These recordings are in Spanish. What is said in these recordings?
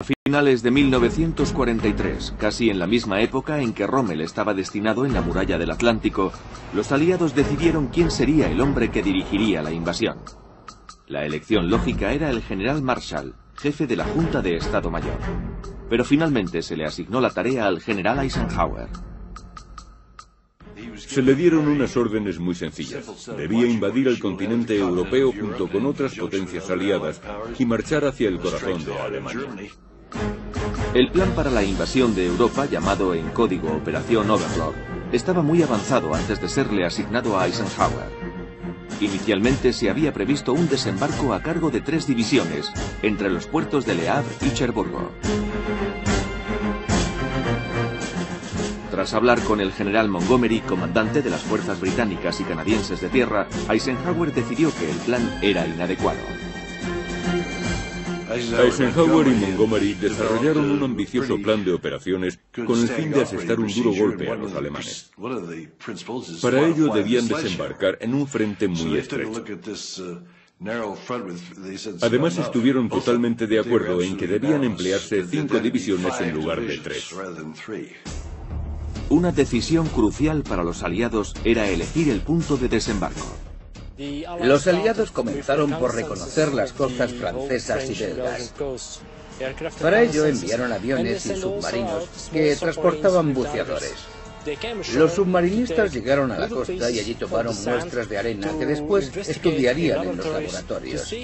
A finales de 1943, casi en la misma época en que Rommel estaba destinado en la muralla del Atlántico, los aliados decidieron quién sería el hombre que dirigiría la invasión. La elección lógica era el general Marshall, jefe de la Junta de Estado Mayor. Pero finalmente se le asignó la tarea al general Eisenhower. Se le dieron unas órdenes muy sencillas. Debía invadir el continente europeo junto con otras potencias aliadas y marchar hacia el corazón de Alemania. El plan para la invasión de Europa, llamado en código Operación Overlord, estaba muy avanzado antes de serle asignado a Eisenhower. Inicialmente se había previsto un desembarco a cargo de 3 divisiones, entre los puertos de Le Havre y Cherbourg. Tras hablar con el general Montgomery, comandante de las fuerzas británicas y canadienses de tierra, Eisenhower decidió que el plan era inadecuado. Eisenhower y Montgomery desarrollaron un ambicioso plan de operaciones con el fin de asestar un duro golpe a los alemanes. Para ello debían desembarcar en un frente muy estrecho. Además estuvieron totalmente de acuerdo en que debían emplearse 5 divisiones en lugar de 3. Una decisión crucial para los aliados era elegir el punto de desembarco. Los aliados comenzaron por reconocer las costas francesas y belgas. Para ello enviaron aviones y submarinos que transportaban buceadores. Los submarinistas llegaron a la costa y allí tomaron muestras de arena que después estudiarían en los laboratorios.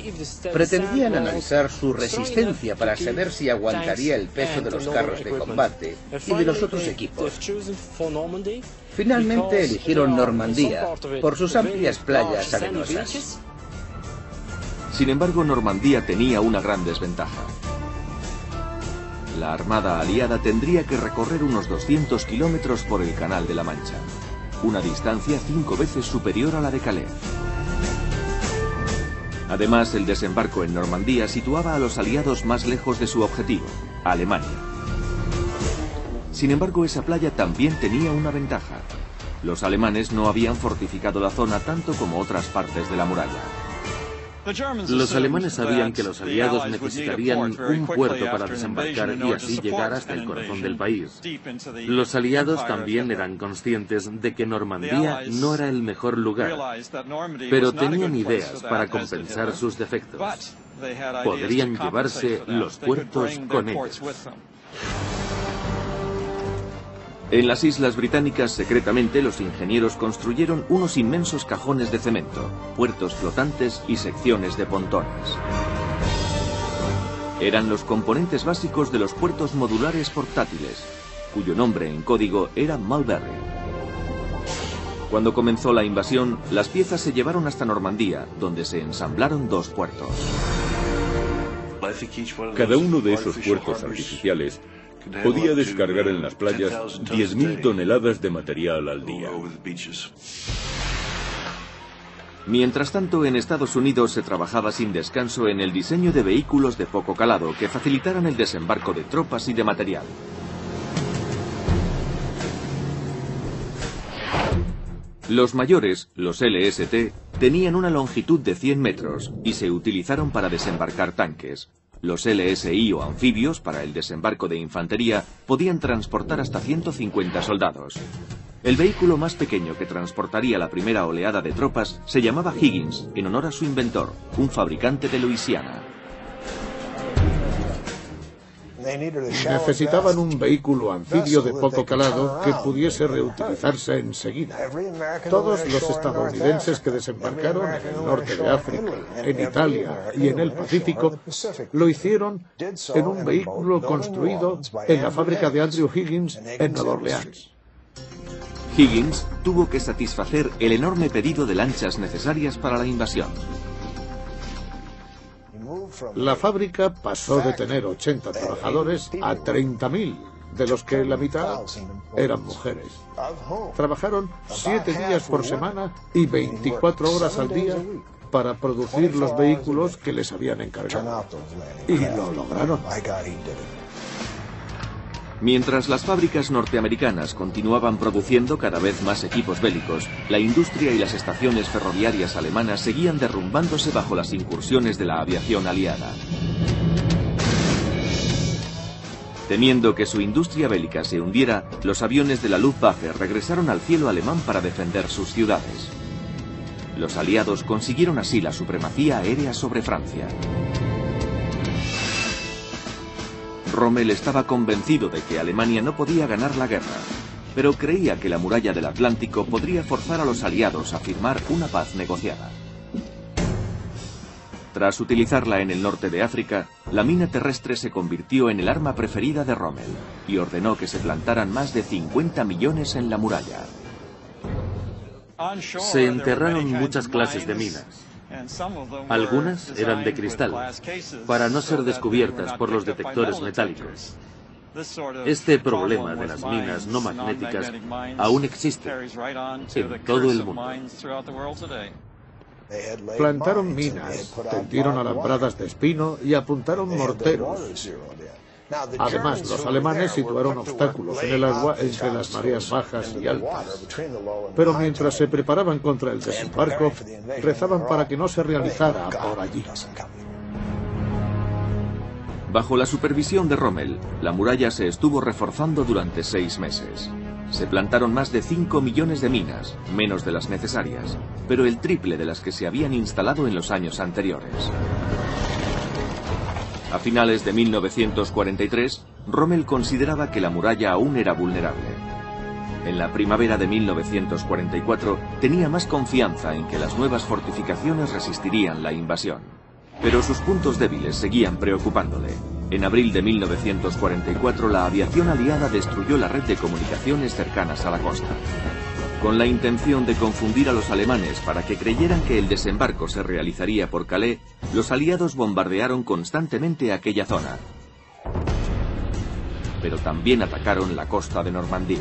Pretendían analizar su resistencia para saber si aguantaría el peso de los carros de combate y de los otros equipos. Finalmente eligieron Normandía por sus amplias playas arenosas. Sin embargo, Normandía tenía una gran desventaja. La armada aliada tendría que recorrer unos 200 kilómetros por el Canal de la Mancha, una distancia 5 veces superior a la de Calais. Además, el desembarco en Normandía situaba a los aliados más lejos de su objetivo, Alemania. Sin embargo, esa playa también tenía una ventaja. Los alemanes no habían fortificado la zona tanto como otras partes de la muralla. Los alemanes sabían que los aliados necesitarían un puerto para desembarcar y así llegar hasta el corazón del país. Los aliados también eran conscientes de que Normandía no era el mejor lugar, pero tenían ideas para compensar sus defectos. Podrían llevarse los puertos con ellos. En las islas británicas, secretamente, los ingenieros construyeron unos inmensos cajones de cemento, puertos flotantes y secciones de pontones. Eran los componentes básicos de los puertos modulares portátiles, cuyo nombre en código era Mulberry. Cuando comenzó la invasión, las piezas se llevaron hasta Normandía, donde se ensamblaron 2 puertos. Cada uno de esos puertos artificiales podía descargar en las playas 10.000 toneladas de material al día. Mientras tanto, en Estados Unidos se trabajaba sin descanso en el diseño de vehículos de poco calado que facilitaran el desembarco de tropas y de material. Los mayores, los LST, tenían una longitud de 100 metros y se utilizaron para desembarcar tanques. Los LSI o anfibios, para el desembarco de infantería, podían transportar hasta 150 soldados. El vehículo más pequeño que transportaría la primera oleada de tropas se llamaba Higgins, en honor a su inventor, un fabricante de Luisiana. Necesitaban un vehículo anfibio de poco calado que pudiese reutilizarse enseguida. Todos los estadounidenses que desembarcaron en el norte de África, en Italia y en el Pacífico, lo hicieron en un vehículo construido en la fábrica de Andrew Higgins en Nueva Orleans. Higgins tuvo que satisfacer el enorme pedido de lanchas necesarias para la invasión. La fábrica pasó de tener 80 trabajadores a 30.000, de los que la mitad eran mujeres. Trabajaron 7 días por semana y 24 horas al día para producir los vehículos que les habían encargado. Y lo lograron. Mientras las fábricas norteamericanas continuaban produciendo cada vez más equipos bélicos, la industria y las estaciones ferroviarias alemanas seguían derrumbándose bajo las incursiones de la aviación aliada. Temiendo que su industria bélica se hundiera, los aviones de la Luftwaffe regresaron al cielo alemán para defender sus ciudades. Los aliados consiguieron así la supremacía aérea sobre Francia. Rommel estaba convencido de que Alemania no podía ganar la guerra, pero creía que la muralla del Atlántico podría forzar a los aliados a firmar una paz negociada. Tras utilizarla en el norte de África, la mina terrestre se convirtió en el arma preferida de Rommel y ordenó que se plantaran más de 50 millones en la muralla. Se enterraron muchas clases de minas. Algunas eran de cristal, para no ser descubiertas por los detectores metálicos. Este problema de las minas no magnéticas aún existe en todo el mundo. Plantaron minas, tendieron alambradas de espino y apuntaron morteros. Además, los alemanes situaron obstáculos en el agua entre las mareas bajas y altas. Pero mientras se preparaban contra el desembarco, rezaban para que no se realizara por allí. Bajo la supervisión de Rommel, la muralla se estuvo reforzando durante 6 meses. Se plantaron más de 5 millones de minas, menos de las necesarias, pero el triple de las que se habían instalado en los años anteriores. A finales de 1943, Rommel consideraba que la muralla aún era vulnerable. En la primavera de 1944 tenía más confianza en que las nuevas fortificaciones resistirían la invasión. Pero sus puntos débiles seguían preocupándole. En abril de 1944 la aviación aliada destruyó la red de comunicaciones cercanas a la costa. Con la intención de confundir a los alemanes para que creyeran que el desembarco se realizaría por Calais, los aliados bombardearon constantemente aquella zona. Pero también atacaron la costa de Normandía.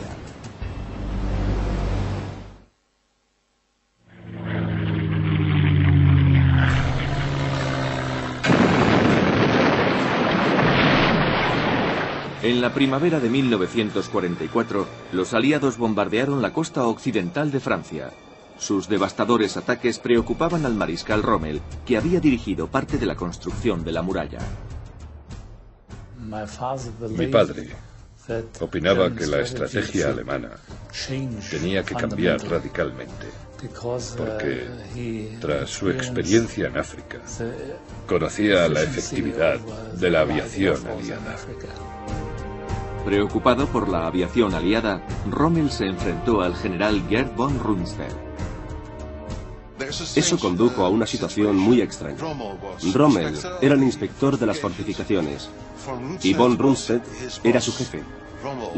En la primavera de 1944, los aliados bombardearon la costa occidental de Francia. Sus devastadores ataques preocupaban al mariscal Rommel, que había dirigido parte de la construcción de la muralla. Mi padre opinaba que la estrategia alemana tenía que cambiar radicalmente, porque tras su experiencia en África, conocía la efectividad de la aviación aliada. Preocupado por la aviación aliada, Rommel se enfrentó al general Gerd von Rundstedt. Eso condujo a una situación muy extraña. Rommel era el inspector de las fortificaciones y von Rundstedt era su jefe.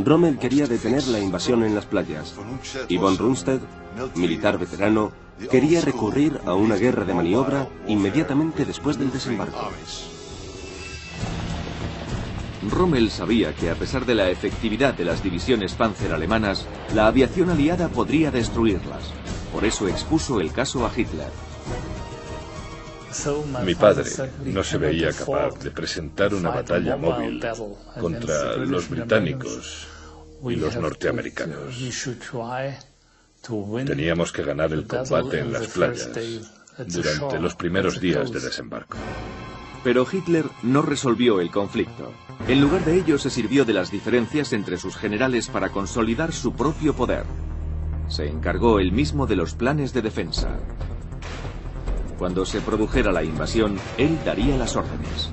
Rommel quería detener la invasión en las playas y von Rundstedt, militar veterano, quería recurrir a una guerra de maniobra inmediatamente después del desembarco. Rommel sabía que a pesar de la efectividad de las divisiones Panzer alemanas, la aviación aliada podría destruirlas. Por eso expuso el caso a Hitler. Mi padre no se veía capaz de presentar una batalla móvil contra los británicos y los norteamericanos. Teníamos que ganar el combate en las playas durante los primeros días de desembarco. Pero Hitler no resolvió el conflicto. En lugar de ello, se sirvió de las diferencias entre sus generales para consolidar su propio poder. Se encargó él mismo de los planes de defensa. Cuando se produjera la invasión, él daría las órdenes.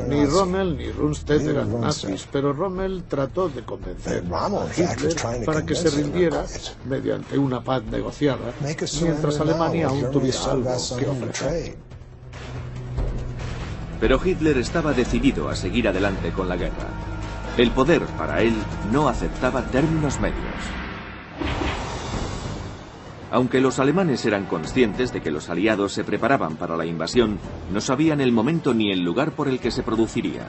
Ni Rommel ni Rundstedt eran nazis, pero Rommel trató de convencer a Hitler para que se rindiera mediante una paz negociada, mientras Alemania aún tuviera algo que ofrecer. Pero Hitler estaba decidido a seguir adelante con la guerra. El poder, para él, no aceptaba términos medios. Aunque los alemanes eran conscientes de que los aliados se preparaban para la invasión, no sabían el momento ni el lugar por el que se produciría.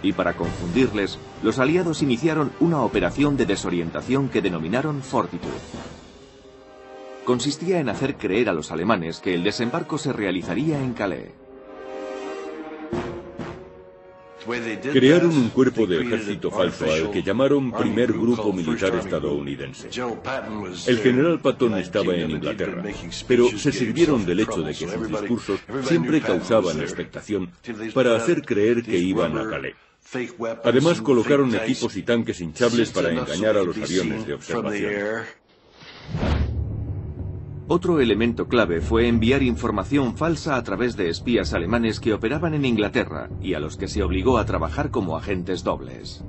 Y para confundirles, los aliados iniciaron una operación de desorientación que denominaron Fortitude. Consistía en hacer creer a los alemanes que el desembarco se realizaría en Calais. Crearon un cuerpo de ejército falso al que llamaron Primer Grupo Militar Estadounidense. El general Patton estaba en Inglaterra, pero se sirvieron del hecho de que sus discursos siempre causaban expectación para hacer creer que iban a Calais. Además, colocaron equipos y tanques hinchables para engañar a los aviones de observación. Otro elemento clave fue enviar información falsa a través de espías alemanes que operaban en Inglaterra y a los que se obligó a trabajar como agentes dobles.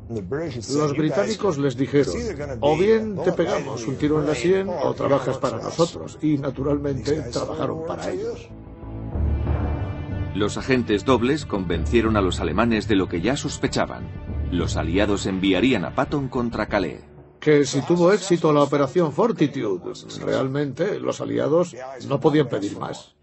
Los británicos les dijeron, o bien te pegamos un tiro en la sien o trabajas para nosotros, y naturalmente trabajaron para ellos. Los agentes dobles convencieron a los alemanes de lo que ya sospechaban. Los aliados enviarían a Patton contra Calais. Que si tuvo éxito la operación Fortitude, realmente los aliados no podían pedir más.